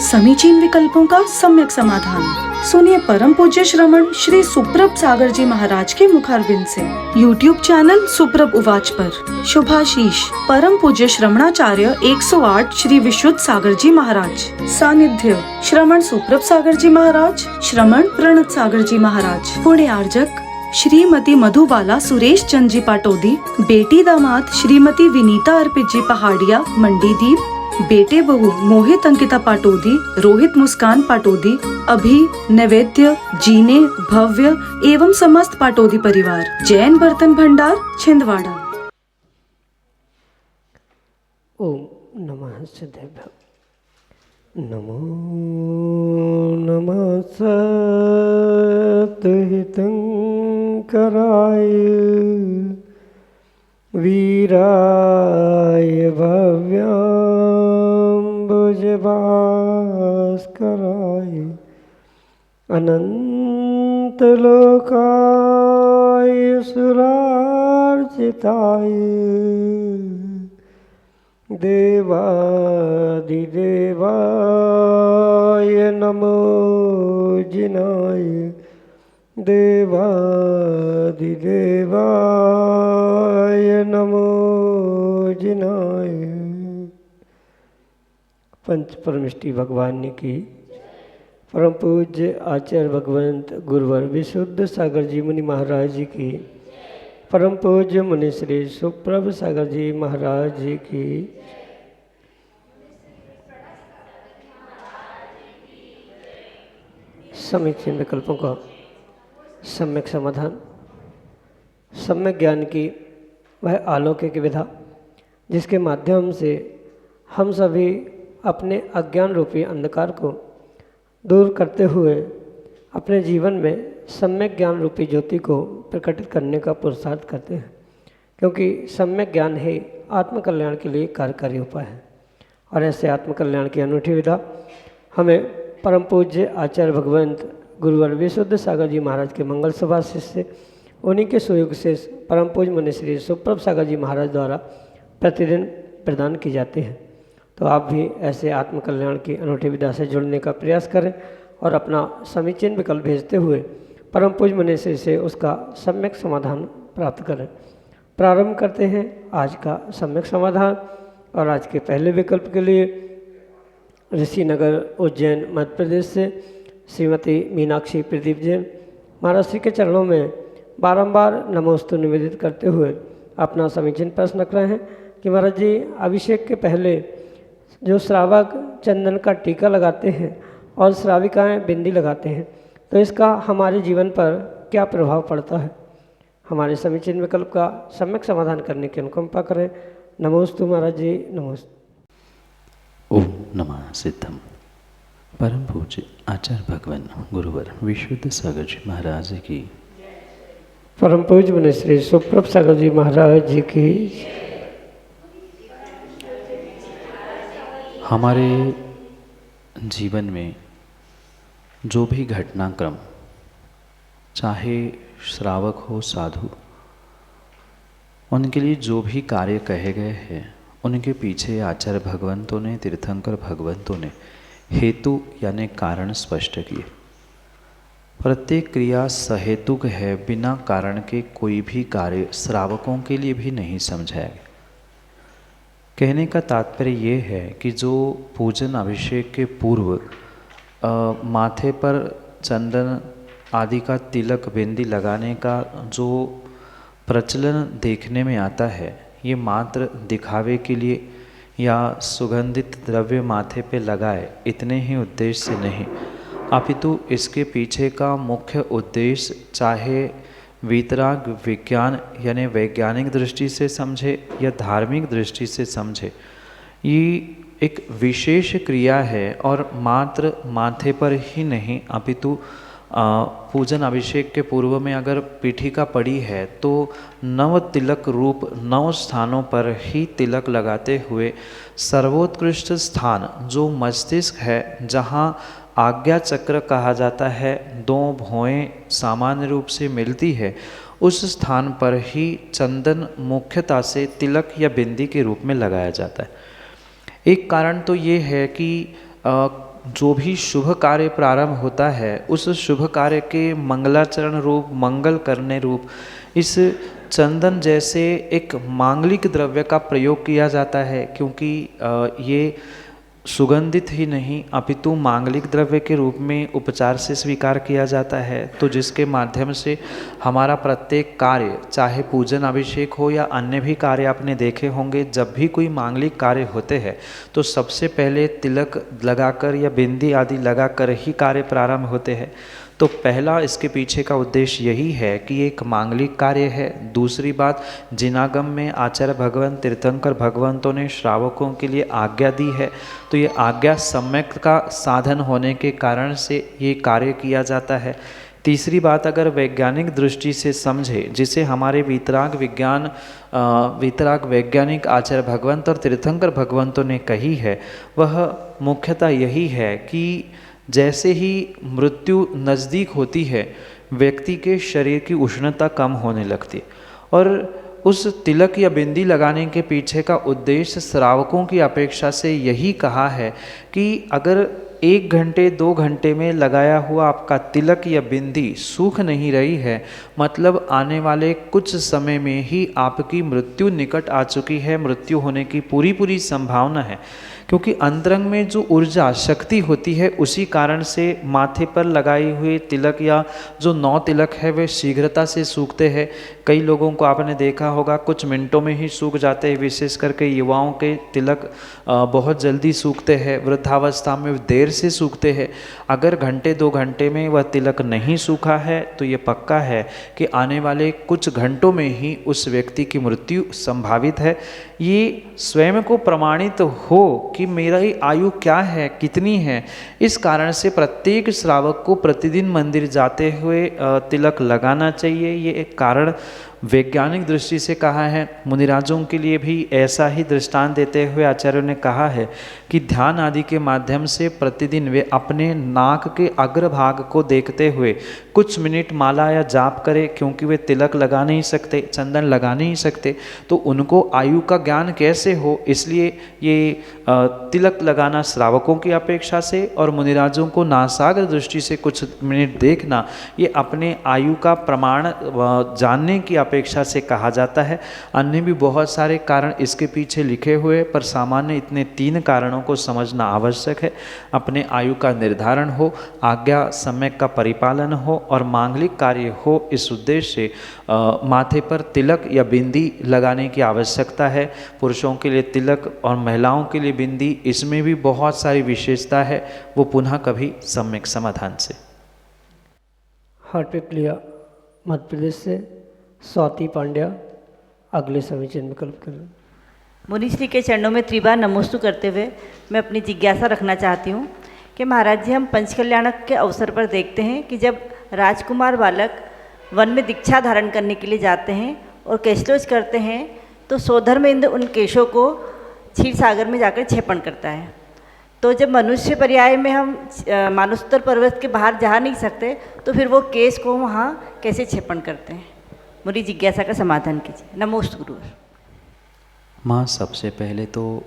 समीचीन विकल्पों का सम्यक समाधान। सुनिए परम पूज्य श्रमण श्री सुप्रभ सागर जी महाराज के मुखारबिंद से YouTube चैनल सुप्रभ उवाच पर शुभाशीष परम पूज्य श्रमणाचार्य 108 श्री विशुद्ध सागर जी महाराज। सानिध्य श्रमण सुप्रभ सागर जी महाराज, श्रमण प्रणत सागर जी महाराज। पुण्य आर्जक श्रीमती मधुबाला सुरेश चंद जी पाटोदी, बेटी दामाद श्रीमती विनीता अर्पित जी पहाड़िया मंडीदीप, बेटे बहू मोहित अंकिता पाटोदी, रोहित मुस्कान पाटोदी, अभी नैवेद्य जीने भव्य एवं समस्त पाटोदी परिवार। जैन बर्तन भंडार छिंदवाड़ा। ओम नमः सिद्धेभ्यो। नमो नमः सत्हितंकराय वीराय भव्याम्बुजभास्कराय अनंतलोकाय सुरार्चिताय देवादिदेवाय नमो जिनाय देवादिदेवाय नमो जिनाय। पंच परमिष्टि भगवान की परम पूज्य आचार्य भगवंत गुरुवर विशुद्ध सागर जी मुनि महाराज जी की, परम पूज्य मुनि श्री सुप्रभ सागर जी महाराज जी की। समीचीन विकल्पों का सम्यक समाधान। सम्यक ज्ञान की वह अलौकिक विधा जिसके माध्यम से हम सभी अपने अज्ञान रूपी अंधकार को दूर करते हुए अपने जीवन में सम्यक ज्ञान रूपी ज्योति को प्रकटित करने का पुरुषार्थ करते हैं, क्योंकि सम्यक ज्ञान ही आत्मकल्याण के लिए कार्यकारी उपाय है। और ऐसे आत्मकल्याण की अनूठी विधा हमें परम पूज्य आचार्य भगवंत गुरुवर विशुद्ध सागर जी महाराज के मंगल सभा शिष्य उन्हीं के सुयोग से परम पूज्य मुनि श्री सुप्रभ सागर जी महाराज द्वारा प्रतिदिन प्रदान की जाती है। तो आप भी ऐसे आत्मकल्याण की अनूठी विधा से जुड़ने का प्रयास करें और अपना समीचीन विकल्प भेजते हुए परम पूज्य मुनि श्री से उसका सम्यक समाधान प्राप्त करें। प्रारंभ करते हैं आज का सम्यक समाधान। और आज के पहले विकल्प के लिए ऋषिनगर उज्जैन मध्य प्रदेश से श्रीमती मीनाक्षी प्रदीप जैन महाराज श्री के चरणों में बारंबार नमोस्तु निवेदित करते हुए अपना समीचीन प्रश्न रख रहे हैं कि महाराज जी, अभिषेक के पहले जो श्रावक चंदन का टीका लगाते हैं और श्राविकाएँ बिंदी लगाते हैं, तो इसका हमारे जीवन पर क्या प्रभाव पड़ता है? हमारे समीचीन विकल्प का सम्यक समाधान करने की अनुकंपा करें। नमोस्तु महाराज जी, नमोस्तु। ओम नमः सिद्धम। परम पूज्य आचार्य भगवान गुरुवर विशुद्ध सागर जी महाराज की, परम पूज्य मुनि श्री सुप्रभ सागर जी महाराज जी की। हमारे जीवन में जो भी घटनाक्रम, चाहे श्रावक हो साधु, उनके लिए जो भी कार्य कहे गए हैं, उनके पीछे आचार्य भगवंतों ने, तीर्थंकर भगवंतों ने हेतु यानी कारण स्पष्ट किए। प्रत्येक क्रिया सहेतुक है, बिना कारण के कोई भी कार्य श्रावकों के लिए भी नहीं समझाया गया। कहने का तात्पर्य ये है कि जो पूजन अभिषेक के पूर्व माथे पर चंदन आदि का तिलक बिंदी लगाने का जो प्रचलन देखने में आता है, ये मात्र दिखावे के लिए या सुगंधित द्रव्य माथे पे लगाए इतने ही उद्देश्य से नहीं, अपितु इसके पीछे का मुख्य उद्देश्य चाहे वीतराग विज्ञान यानी वैज्ञानिक दृष्टि से समझे या धार्मिक दृष्टि से समझे, ये एक विशेष क्रिया है और मात्र माथे पर ही नहीं, अपितु पूजन अभिषेक के पूर्व में अगर पीठिका पड़ी है तो नव तिलक रूप 9 स्थानों पर ही तिलक लगाते हुए सर्वोत्कृष्ट स्थान जो मस्तिष्क है, जहाँ आज्ञा चक्र कहा जाता है, 2 भौएं सामान्य रूप से मिलती है, उस स्थान पर ही चंदन मुख्यतः से तिलक या बिंदी के रूप में लगाया जाता है। एक कारण तो ये है कि जो भी शुभ कार्य प्रारंभ होता है उस शुभ कार्य के मंगलाचरण रूप, मंगल करने रूप इस चंदन जैसे एक मांगलिक द्रव्य का प्रयोग किया जाता है, क्योंकि ये सुगंधित ही नहीं अपितु मांगलिक द्रव्य के रूप में उपचार से स्वीकार किया जाता है। तो जिसके माध्यम से हमारा प्रत्येक कार्य, चाहे पूजन अभिषेक हो या अन्य भी कार्य आपने देखे होंगे, जब भी कोई मांगलिक कार्य होते हैं तो सबसे पहले तिलक लगाकर या बिंदी आदि लगाकर ही कार्य प्रारंभ होते हैं। तो पहला इसके पीछे का उद्देश्य यही है कि एक मांगलिक कार्य है। दूसरी बात, जिनागम में आचार्य भगवान तीर्थंकर भगवंतों ने श्रावकों के लिए आज्ञा दी है, तो ये आज्ञा सम्यक का साधन होने के कारण से ये कार्य किया जाता है। तीसरी बात, अगर वैज्ञानिक दृष्टि से समझे, जिसे हमारे वीतराग वैज्ञानिक आचार्य भगवंत और तीर्थंकर भगवंतों ने कही है, वह मुख्यतः यही है कि जैसे ही मृत्यु नज़दीक होती है व्यक्ति के शरीर की उष्णता कम होने लगती है, और उस तिलक या बिंदी लगाने के पीछे का उद्देश्य श्रावकों की अपेक्षा से यही कहा है कि अगर 1 घंटे 2 घंटे में लगाया हुआ आपका तिलक या बिंदी सूख नहीं रही है, मतलब आने वाले कुछ समय में ही आपकी मृत्यु निकट आ चुकी है, मृत्यु होने की पूरी संभावना है। क्योंकि अंतरंग में जो ऊर्जा शक्ति होती है उसी कारण से माथे पर लगाई हुई तिलक या जो 9 तिलक है वे शीघ्रता से सूखते हैं। कई लोगों को आपने देखा होगा कुछ मिनटों में ही सूख जाते हैं, विशेष करके युवाओं के तिलक बहुत जल्दी सूखते हैं, वृद्धावस्था में देर से सूखते हैं। अगर घंटे 2 घंटे में वह तिलक नहीं सूखा है तो ये पक्का है कि आने वाले कुछ घंटों में ही उस व्यक्ति की मृत्यु संभावित है। ये स्वयं को प्रमाणित हो कि मेरी आयु क्या है, कितनी है, इस कारण से प्रत्येक श्रावक को प्रतिदिन मंदिर जाते हुए तिलक लगाना चाहिए। ये एक कारण वैज्ञानिक दृष्टि से कहा है। मुनिराजों के लिए भी ऐसा ही दृष्टांत देते हुए आचार्यों ने कहा है कि ध्यान आदि के माध्यम से प्रतिदिन वे अपने नाक के अग्रभाग को देखते हुए कुछ मिनट माला या जाप करें, क्योंकि वे तिलक लगा नहीं सकते, चंदन लगा नहीं सकते, तो उनको आयु का ज्ञान कैसे हो, इसलिए ये तिलक लगाना श्रावकों की अपेक्षा से और मुनिराजों को नासाग्र दृष्टि से कुछ मिनट देखना, ये अपने आयु का प्रमाण जानने की अपेक्षा से कहा जाता है। अन्य भी बहुत सारे कारण इसके पीछे लिखे हुए, पर सामान्य इतने 3 कारणों को समझना आवश्यक है। अपने आयु का निर्धारण हो, आज्ञा सम्यक का परिपालन हो और मांगलिक कार्य हो, इस उद्देश्य से माथे पर तिलक या बिंदी लगाने की आवश्यकता है। पुरुषों के लिए तिलक और महिलाओं के लिए बिंदी, इसमें भी बहुत सारी विशेषता है, वो पुनः कभी सम्यक समाधान से। हार्टपिक लिया मध्य प्रदेश से स्वाति पांड्या अगले समीचीन विकल्प करें। मुनिश्री के चरणों में त्रिबार नमोस्तु करते हुए मैं अपनी जिज्ञासा रखना चाहती हूँ कि महाराज जी, हम पंचकल्याणक के अवसर पर देखते हैं कि जब राजकुमार बालक वन में दीक्षा धारण करने के लिए जाते हैं और केशलोच करते हैं तो सोधर्म इंद्र उन केशों को क्षीर सागर में जाकर छेपण करता है। तो जब मनुष्य पर्याय में हम मानसोत्तर पर्वत के बाहर जा नहीं सकते तो फिर वो केश को वहाँ कैसे छेपण करते हैं? मेरी जिज्ञासा का समाधान कीजिए। नमोस्तु गुरु। माँ, सबसे पहले तो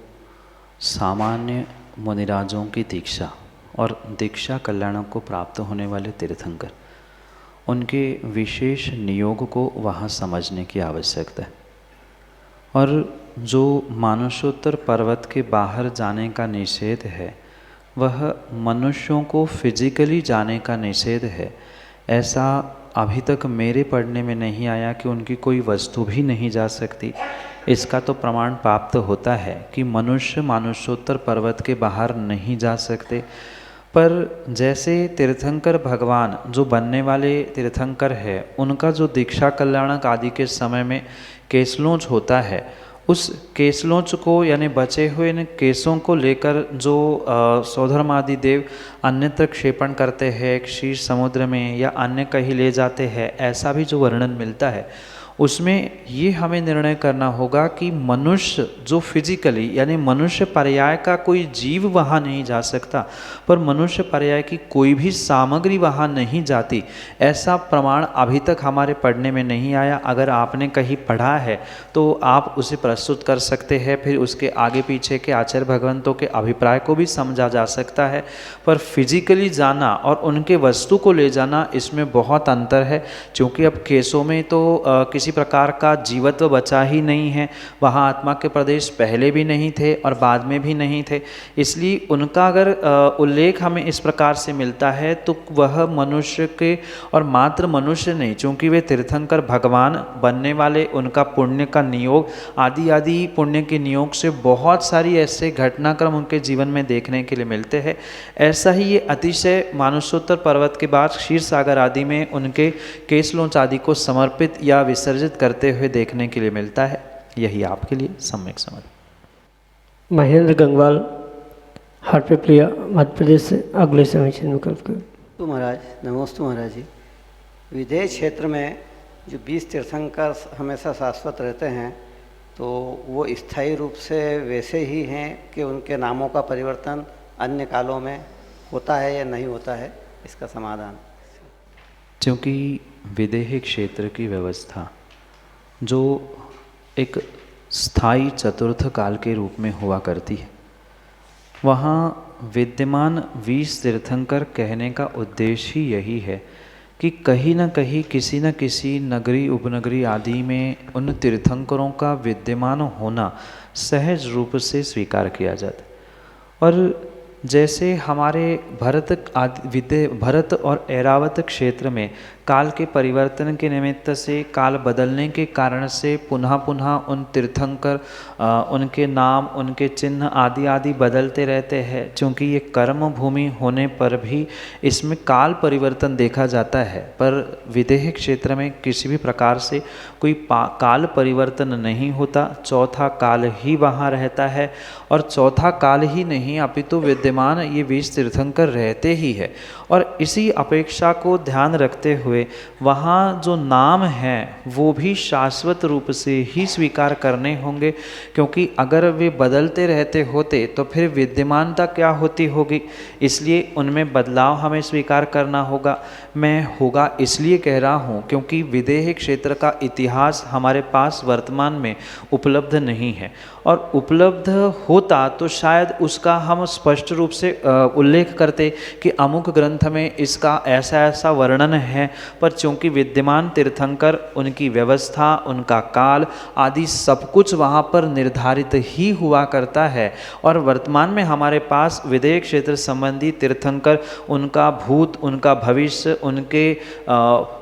सामान्य मुनिराजों की दीक्षा और दीक्षा कल्याणों को प्राप्त होने वाले तीर्थंकर, उनके विशेष नियोग को वहाँ समझने की आवश्यकता है। और जो मानसोत्तर पर्वत के बाहर जाने का निषेध है वह मनुष्यों को फिजिकली जाने का निषेध है। ऐसा अभी तक मेरे पढ़ने में नहीं आया कि उनकी कोई वस्तु भी नहीं जा सकती। इसका तो प्रमाण प्राप्त होता है कि मनुष्य मानसोत्तर पर्वत के बाहर नहीं जा सकते। पर जैसे तीर्थंकर भगवान जो बनने वाले तीर्थंकर है, उनका जो दीक्षा कल्याणक आदि के समय में केशलोच होता है, उस केशलोच को यानी बचे हुए इन केशों को लेकर जो सौधर्म आदि देव अन्यत्र क्षेपण करते हैं, क्षीर समुद्र में या अन्य कहीं ले जाते हैं, ऐसा भी जो वर्णन मिलता है उसमें ये हमें निर्णय करना होगा कि मनुष्य जो फिजिकली यानी मनुष्य पर्याय का कोई जीव वहाँ नहीं जा सकता, पर मनुष्य पर्याय की कोई भी सामग्री वहाँ नहीं जाती, ऐसा प्रमाण अभी तक हमारे पढ़ने में नहीं आया। अगर आपने कहीं पढ़ा है तो आप उसे प्रस्तुत कर सकते हैं, फिर उसके आगे पीछे के आचार्य भगवंतों के अभिप्राय को भी समझा जा सकता है, पर फिजिकली जाना और उनके वस्तु को ले जाना इसमें बहुत अंतर है। क्योंकि अब केसों में तो किसी प्रकार का जीवत्व बचा ही नहीं है, वहाँ आत्मा के प्रदेश पहले भी नहीं थे और बाद में भी नहीं थे, इसलिए उनका अगर उल्लेख हमें इस प्रकार से मिलता है तो वह मनुष्य के और मात्र मनुष्य नहीं, चूँकि वे तीर्थंकर भगवान बनने वाले, उनका पुण्य का नियोग आदि आदि पुण्य के नियोग से बहुत सारी ऐसे घटनाक्रम उनके जीवन में देखने के लिए मिलते हैं। ऐसा ही ये अतिशय मानसोत्तर पर्वत के बाद क्षीर सागर आदि में उनके केसलोंच आदि को समर्पित या विसर्जित करते हुए देखने के लिए मिलता है। यही आपके लिए सम्यक समझ। महेंद्र गंगवाल हाटपिपलिया मध्य प्रदेश से अगले समीक्षण विकल्प करें। तो महाराज नमोस्तु महाराज जी। विदेश क्षेत्र में जो 20 तीर्थंकर हमेशा शाश्वत रहते हैं, तो वो स्थायी रूप से वैसे ही हैं कि उनके नामों का परिवर्तन अन्य कालों में होता है या नहीं होता है, इसका समाधान। क्योंकि विदेह क्षेत्र की व्यवस्था जो एक स्थायी चतुर्थ काल के रूप में हुआ करती है, वहाँ विद्यमान 20 तीर्थंकर कहने का उद्देश्य ही यही है कि कहीं न कहीं किसी न किसी नगरी उपनगरी आदि में उन तीर्थंकरों का विद्यमान होना सहज रूप से स्वीकार किया जाता है। और जैसे हमारे भरत और ऐरावत क्षेत्र में काल के परिवर्तन के निमित्त से, काल बदलने के कारण से पुनः पुनः उन तीर्थंकर उनके नाम, उनके चिन्ह आदि आदि बदलते रहते हैं, क्योंकि ये कर्म भूमि होने पर भी इसमें काल परिवर्तन देखा जाता है। पर विदेह क्षेत्र में किसी भी प्रकार से कोई काल परिवर्तन नहीं होता, चौथा काल ही वहाँ रहता है। और चौथा काल ही नहीं अपितु विद्यमान ये 20 तीर्थंकर रहते ही है। और इसी अपेक्षा को ध्यान रखते हुए वहाँ जो नाम हैं वो भी शाश्वत रूप से ही स्वीकार करने होंगे, क्योंकि अगर वे बदलते रहते होते तो फिर विद्यमानता क्या होती होगी, इसलिए उनमें बदलाव हमें स्वीकार करना होगा। मैं होगा इसलिए कह रहा हूँ क्योंकि विदेह क्षेत्र का इतिहास हमारे पास वर्तमान में उपलब्ध नहीं है, और उपलब्ध होता तो शायद उसका हम स्पष्ट रूप से उल्लेख करते कि अमुक ग्रंथ में इसका ऐसा ऐसा वर्णन है, पर चूँकि विद्यमान तीर्थंकर, उनकी व्यवस्था, उनका काल आदि सब कुछ वहाँ पर निर्धारित ही हुआ करता है। और वर्तमान में हमारे पास विदेह क्षेत्र संबंधी तीर्थंकर, उनका भूत, उनका भविष्य, उनके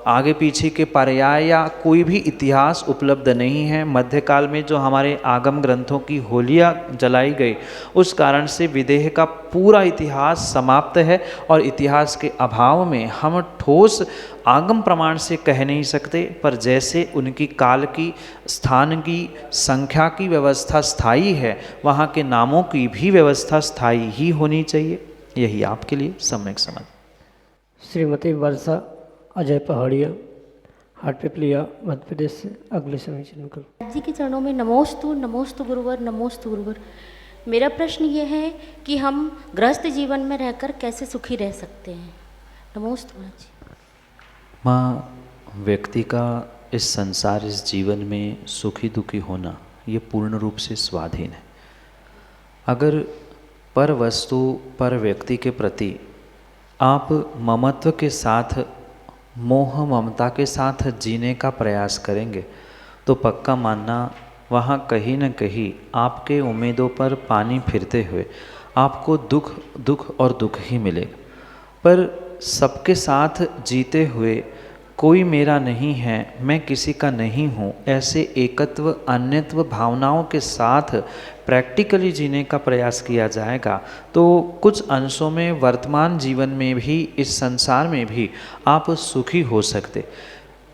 आगे पीछे के पर्याय या कोई भी इतिहास उपलब्ध नहीं है। मध्यकाल में जो हमारे आगम ग्रंथों की होलियाँ जलाई गई, उस कारण से विदेह का पूरा इतिहास समाप्त है, और इतिहास के अभाव में हम ठोस आगम प्रमाण से कह नहीं सकते। पर जैसे उनकी काल की, स्थान की, संख्या की व्यवस्था स्थायी है, वहाँ के नामों की भी व्यवस्था स्थायी ही होनी चाहिए। यही आपके लिए सम्यक समझ। श्रीमती वर्षा अजय पहाड़िया हाटपिपलिया मध्य प्रदेश से अगले समीक्षण विकल्प। जी के चरणों में नमोस्तु नमोस्तु गुरुवर नमोस्तु गुरुवर। मेरा प्रश्न ये है कि हम गृहस्थ जीवन में रहकर कैसे सुखी रह सकते हैं। नमोस्तु महाराज जी। माँ, व्यक्ति का इस संसार, इस जीवन में सुखी दुखी होना ये पूर्ण रूप से स्वाधीन है। अगर पर वस्तु, पर व्यक्ति के प्रति आप ममत्व के साथ, मोह ममता के साथ जीने का प्रयास करेंगे तो पक्का मानना वहाँ कहीं न कहीं आपके उम्मीदों पर पानी फिरते हुए आपको दुख और दुख ही मिलेगा। पर सबके साथ जीते हुए कोई मेरा नहीं है, मैं किसी का नहीं हूँ, ऐसे एकत्व अन्यत्व भावनाओं के साथ प्रैक्टिकली जीने का प्रयास किया जाएगा तो कुछ अंशों में वर्तमान जीवन में भी, इस संसार में भी आप सुखी हो सकते।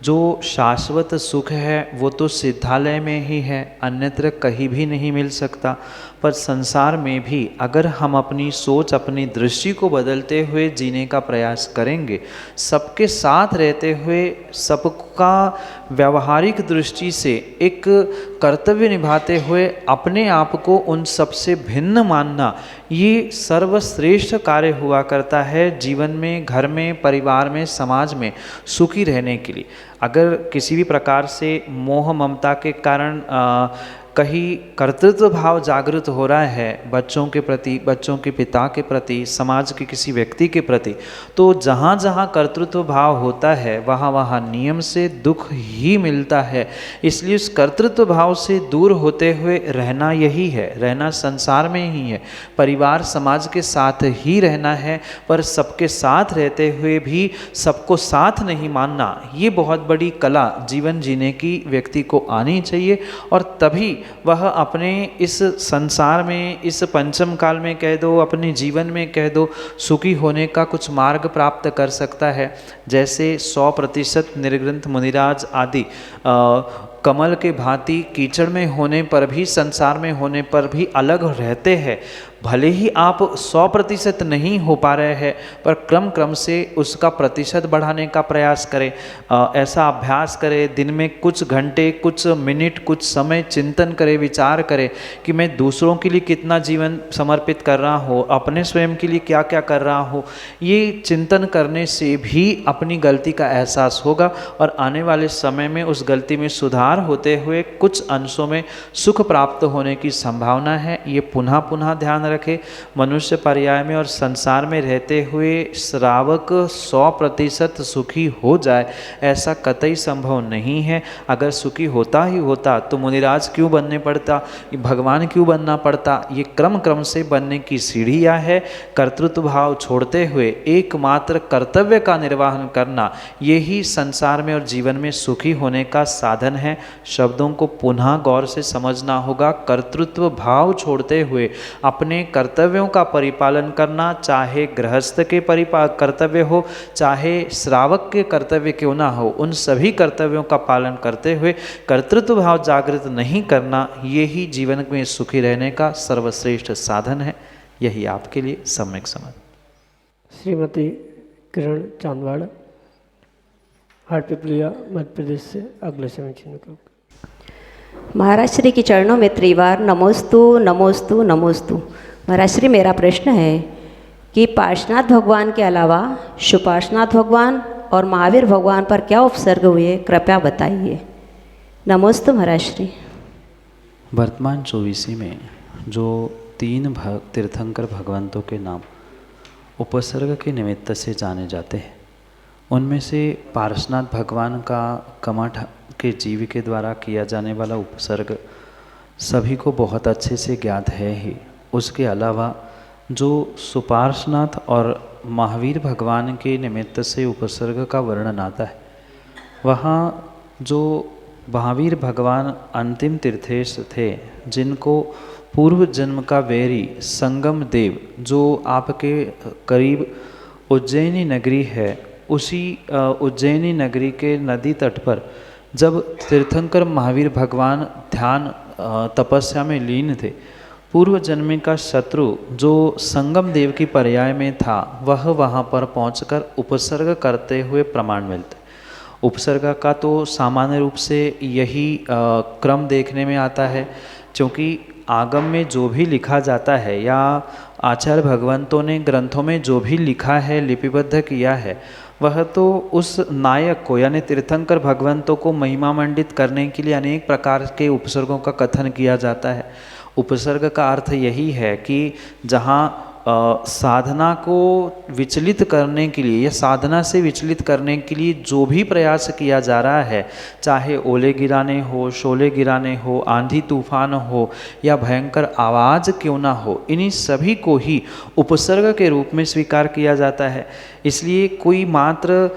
जो शाश्वत सुख है वो तो सिद्धालय में ही है, अन्यत्र कहीं भी नहीं मिल सकता। पर संसार में भी अगर हम अपनी सोच, अपनी दृष्टि को बदलते हुए जीने का प्रयास करेंगे, सबके साथ रहते हुए सबका व्यवहारिक दृष्टि से एक कर्तव्य निभाते हुए अपने आप को उन सबसे भिन्न मानना, ये सर्वश्रेष्ठ कार्य हुआ करता है जीवन में, घर में, परिवार में, समाज में सुखी रहने के लिए। अगर किसी भी प्रकार से मोह ममता के कारण कहीं कर्तृत्व भाव जागृत हो रहा है बच्चों के प्रति, बच्चों के पिता के प्रति, समाज के किसी व्यक्ति के प्रति, तो जहाँ जहाँ कर्तृत्व भाव होता है वहाँ वहाँ नियम से दुख ही मिलता है। इसलिए उस कर्तृत्व भाव से दूर होते हुए रहना यही है, रहना संसार में ही है, परिवार समाज के साथ ही रहना है, पर सबके साथ रहते हुए भी सबको साथ नहीं मानना, ये बहुत बड़ी कला जीवन जीने की व्यक्ति को आनी चाहिए। और तभी वह अपने इस संसार में, इस पंचम काल में कह दो, अपने जीवन में कह दो, सुखी होने का कुछ मार्ग प्राप्त कर सकता है। जैसे 100% निर्ग्रंथ मुनिराज आदि कमल के भांति कीचड़ में होने पर भी, संसार में होने पर भी अलग रहते हैं। भले ही आप 100% नहीं हो पा रहे हैं, पर क्रम क्रम से उसका प्रतिशत बढ़ाने का प्रयास करें। ऐसा अभ्यास करें, दिन में कुछ घंटे, कुछ मिनट, कुछ समय चिंतन करें, विचार करें कि मैं दूसरों के लिए कितना जीवन समर्पित कर रहा हूँ, अपने स्वयं के लिए क्या क्या कर रहा हूँ। ये चिंतन करने से भी अपनी गलती का एहसास होगा और आने वाले समय में उस गलती में सुधार होते हुए कुछ अंशों में सुख प्राप्त होने की संभावना है। ये पुनः पुनः ध्यान रखे। मनुष्य पर्याय में और संसार में रहते हुए श्रावक 100% सुखी हो जाए, ऐसा कतई संभव नहीं है। अगर सुखी होता ही होता तो मुनिराज क्यों बनने पड़ता, भगवान क्यों बनना पड़ता। ये क्रम क्रम से बनने की सीढ़ियाँ है। कर्तृत्व भाव छोड़ते हुए एकमात्र कर्तव्य का निर्वहन करना, यही संसार में और जीवन में सुखी होने का साधन है। शब्दों को पुनः गौर से समझना होगा। कर्तृत्व भाव छोड़ते हुए अपने कर्तव्यों का परिपालन करना, चाहे गृहस्थ के कर्तव्य हो, चाहे श्रावक के कर्तव्य क्यों ना हो, उन सभी कर्तव्यों का पालन करते हुए कर्तृत्व भाव जागृत नहीं करना, यही जीवन में सुखी रहने का सर्वश्रेष्ठ साधन है। यही आपके लिए सम्यक समझ। श्रीमती किरण चांदवाड़, हाटपिपलिया, मध्य प्रदेश से अगले समय चिन्ह को। महाराज श्री के चरणों में त्रिवार नमोस्तु नमोस्तु नमोस्तु। महाराज श्री, मेरा प्रश्न है कि पार्श्वनाथ भगवान के अलावा शुपार्श्वनाथ भगवान और महावीर भगवान पर क्या उपसर्ग हुए, कृपया बताइए। नमोस्तु महाराज श्री। वर्तमान 24 में जो 3 तीर्थंकर भगवंतों के नाम उपसर्ग के निमित्त से जाने जाते हैं, उनमें से पार्श्वनाथ भगवान का कमठ के जीव के द्वारा किया जाने वाला उपसर्ग सभी को बहुत अच्छे से ज्ञात है ही। उसके अलावा जो सुपार्श्वनाथ और महावीर भगवान के निमित्त से उपसर्ग का वर्णन आता है, वहाँ जो महावीर भगवान अंतिम तीर्थेश थे, जिनको पूर्व जन्म का वैरी संगम देव, जो आपके करीब उज्जैनी नगरी है, उसी उज्जैनी नगरी के नदी तट पर जब तीर्थंकर महावीर भगवान ध्यान तपस्या में लीन थे, पूर्व जन्म का शत्रु जो संगम देव की पर्याय में था, वह वहाँ पर पहुंचकर उपसर्ग करते हुए प्रमाण मिलते। उपसर्ग का तो सामान्य रूप से यही क्रम देखने में आता है, क्योंकि आगम में जो भी लिखा जाता है या आचार्य भगवंतों ने ग्रंथों में जो भी लिखा है, लिपिबद्ध किया है, वह तो उस नायक को यानी तीर्थंकर भगवंतों को महिमा मंडित करने के लिए अनेक प्रकार के उपसर्गों का कथन किया जाता है। उपसर्ग का अर्थ यही है कि जहाँ साधना को विचलित करने के लिए या साधना से विचलित करने के लिए जो भी प्रयास किया जा रहा है, चाहे ओले गिराने हो, शोले गिराने हो, आंधी तूफान हो या भयंकर आवाज़ क्यों ना हो, इन्हीं सभी को ही उपसर्ग के रूप में स्वीकार किया जाता है। इसलिए कोई मात्र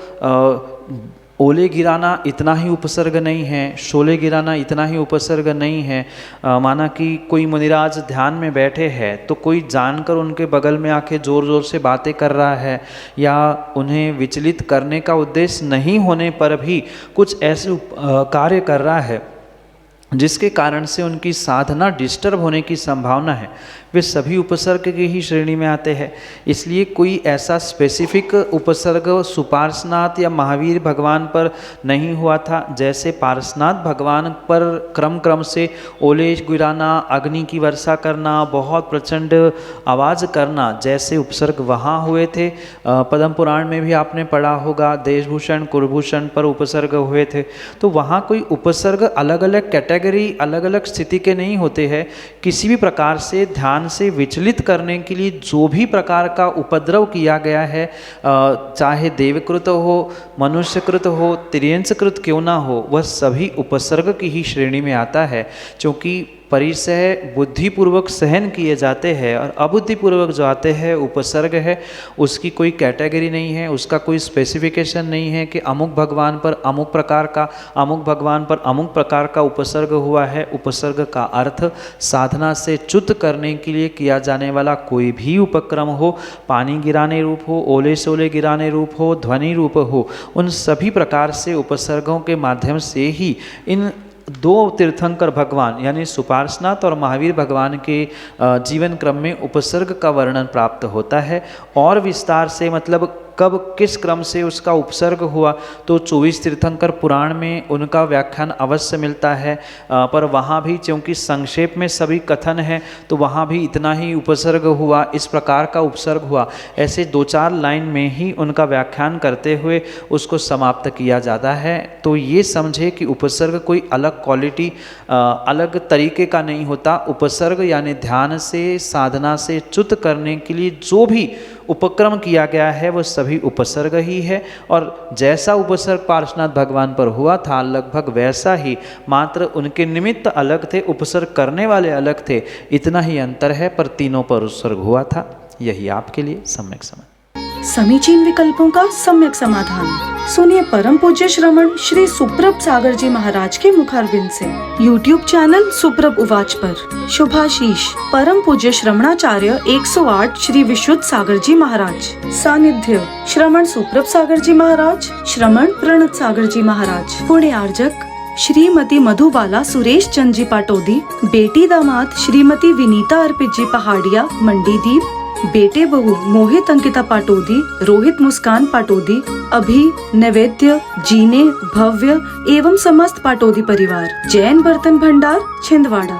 ओले गिराना इतना ही उपसर्ग नहीं है, शोले गिराना इतना ही उपसर्ग नहीं है। माना कि कोई मुनिराज ध्यान में बैठे हैं तो कोई जानकर उनके बगल में आके ज़ोर ज़ोर से बातें कर रहा है या उन्हें विचलित करने का उद्देश्य नहीं होने पर भी कुछ ऐसे कार्य कर रहा है जिसके कारण से उनकी साधना डिस्टर्ब होने की संभावना है, वे सभी उपसर्ग की ही श्रेणी में आते हैं। इसलिए कोई ऐसा स्पेसिफिक उपसर्ग सुपार्श्वनाथ या महावीर भगवान पर नहीं हुआ था। जैसे पार्श्वनाथ भगवान पर क्रम क्रम से ओले गिराना, अग्नि की वर्षा करना, बहुत प्रचंड आवाज़ करना, जैसे उपसर्ग वहाँ हुए थे। पद्म पुराण में भी आपने पढ़ा होगा, देशभूषण कुरभूषण पर उपसर्ग हुए थे। तो वहाँ कोई उपसर्ग अलग अलग कैटेगरी, अलग अलग स्थिति के नहीं होते हैं। किसी भी प्रकार से ध्यान से विचलित करने के लिए जो भी प्रकार का उपद्रव किया गया है, चाहे देवकृत हो, मनुष्यकृत हो, तिर्यंसकृत क्यों ना हो, वह सभी उपसर्ग की ही श्रेणी में आता है। क्योंकि परिसह बुद्धिपूर्वक सहन किए जाते हैं और अबुद्धिपूर्वक जो आते हैं उपसर्ग है, उसकी कोई कैटेगरी नहीं है, उसका कोई स्पेसिफिकेशन नहीं है कि अमुक भगवान पर अमुक प्रकार का, अमुक भगवान पर अमुक प्रकार का उपसर्ग हुआ है। उपसर्ग का अर्थ साधना से च्युत करने के लिए किया जाने वाला कोई भी उपक्रम हो, पानी गिराने रूप हो, ओले सोले गिराने रूप हो, ध्वनि रूप हो, उन सभी प्रकार से उपसर्गों के माध्यम से ही इन दो तीर्थंकर भगवान यानी सुपार्श्वनाथ और महावीर भगवान के जीवन क्रम में उपसर्ग का वर्णन प्राप्त होता है। और विस्तार से मतलब कब किस क्रम से उसका उपसर्ग हुआ तो 24 तीर्थंकर पुराण में उनका व्याख्यान अवश्य मिलता है। पर वहाँ भी क्योंकि संक्षेप में सभी कथन है तो वहाँ भी इतना ही उपसर्ग हुआ, इस प्रकार का उपसर्ग हुआ, ऐसे 2-4 लाइन में ही उनका व्याख्यान करते हुए उसको समाप्त किया जाता है। तो ये समझे कि उपसर्ग कोई अलग क्वालिटी, अलग तरीके का नहीं होता। उपसर्ग यानी ध्यान से, साधना से च्युत करने के लिए जो भी उपक्रम किया गया है वह सभी उपसर्ग ही है। और जैसा उपसर्ग पार्श्वनाथ भगवान पर हुआ था लगभग वैसा ही, मात्र उनके निमित्त अलग थे, उपसर्ग करने वाले अलग थे, इतना ही अंतर है, पर तीनों पर उपसर्ग हुआ था। यही आपके लिए सम्यक समझ। समीचीन विकल्पों का सम्यक समाधान सुनिए परम पूज्य श्रमण श्री सुप्रभ सागर जी महाराज के मुखारविंद से। YouTube चैनल सुप्रभ उवाच पर शुभाशीष परम पूज्य श्रमणाचार्य 108 श्री विशुद्ध सागर जी महाराज। सानिध्य श्रमण सुप्रभ सागर जी महाराज, श्रमण प्रणत सागर जी महाराज। पुण्य आर्जक श्रीमती मधुबाला सुरेश चंद जी पाटोदी, बेटी दामाद श्रीमती विनीता अर्पित जी पहाड़िया मंडीदीप, बेटे बहू मोहित अंकिता पाटोदी, रोहित मुस्कान पाटोदी, अभी नैवेद्य जीने भव्य एवं समस्त पाटोदी परिवार। जैन बर्तन भंडार छिंदवाड़ा।